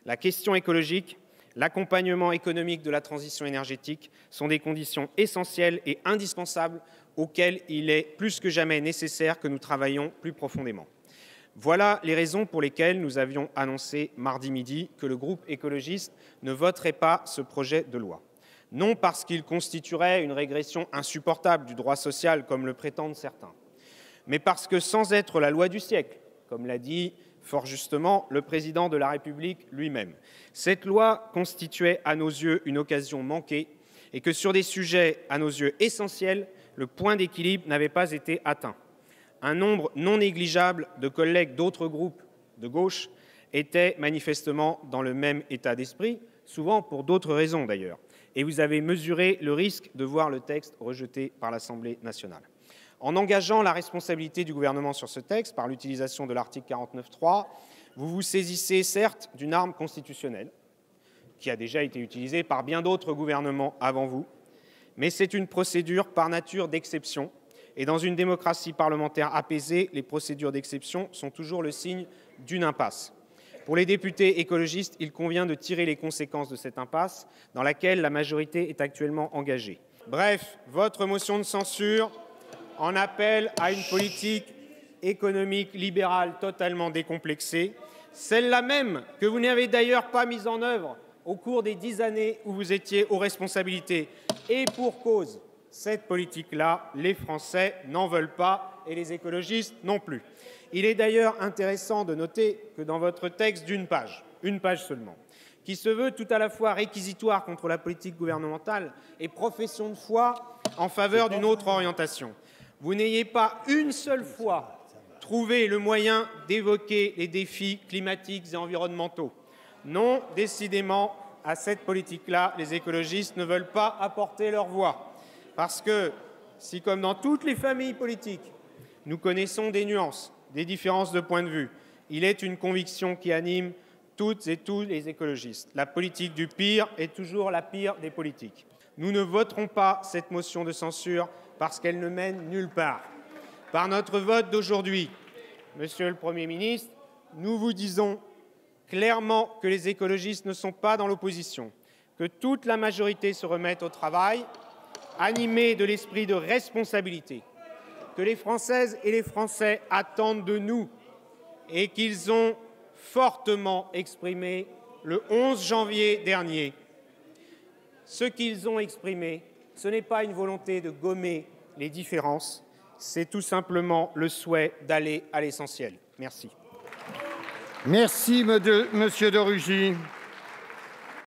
La question écologique, l'accompagnement économique de la transition énergétique sont des conditions essentielles et indispensables auxquelles il est plus que jamais nécessaire que nous travaillions plus profondément. Voilà les raisons pour lesquelles nous avions annoncé mardi midi que le groupe écologiste ne voterait pas ce projet de loi. Non parce qu'il constituerait une régression insupportable du droit social, comme le prétendent certains, mais parce que, sans être la loi du siècle, comme l'a dit fort justement le président de la République lui-même, cette loi constituait à nos yeux une occasion manquée et que sur des sujets à nos yeux essentiels, le point d'équilibre n'avait pas été atteint. Un nombre non négligeable de collègues d'autres groupes de gauche étaient manifestement dans le même état d'esprit, souvent pour d'autres raisons d'ailleurs, et vous avez mesuré le risque de voir le texte rejeté par l'Assemblée nationale. En engageant la responsabilité du gouvernement sur ce texte par l'utilisation de l'article 49.3, vous vous saisissez certes d'une arme constitutionnelle qui a déjà été utilisée par bien d'autres gouvernements avant vous, mais c'est une procédure par nature d'exception. Et dans une démocratie parlementaire apaisée, les procédures d'exception sont toujours le signe d'une impasse. Pour les députés écologistes, il convient de tirer les conséquences de cette impasse dans laquelle la majorité est actuellement engagée. Bref, votre motion de censure en appelle à une politique économique libérale totalement décomplexée, celle-là même que vous n'avez d'ailleurs pas mise en œuvre au cours des 10 années où vous étiez aux responsabilités. Et pour cause, cette politique-là, les Français n'en veulent pas et les écologistes non plus. Il est d'ailleurs intéressant de noter que dans votre texte d'une page, une page seulement, qui se veut tout à la fois réquisitoire contre la politique gouvernementale et profession de foi en faveur d'une autre orientation, vous n'ayez pas une seule fois trouvé le moyen d'évoquer les défis climatiques et environnementaux. Non, décidément, à cette politique-là, les écologistes ne veulent pas apporter leur voix. Parce que, si comme dans toutes les familles politiques, nous connaissons des nuances, des différences de point de vue, il est une conviction qui anime toutes et tous les écologistes. La politique du pire est toujours la pire des politiques. Nous ne voterons pas cette motion de censure parce qu'elle ne mène nulle part. Par notre vote d'aujourd'hui, Monsieur le Premier ministre, nous vous disons clairement que les écologistes ne sont pas dans l'opposition, que toute la majorité se remette au travail, animée de l'esprit de responsabilité, que les Françaises et les Français attendent de nous et qu'ils ont fortement exprimé le 11 janvier dernier. Ce qu'ils ont exprimé, ce n'est pas une volonté de gommer les différences, c'est tout simplement le souhait d'aller à l'essentiel. Merci. Merci, Monsieur de Rugy.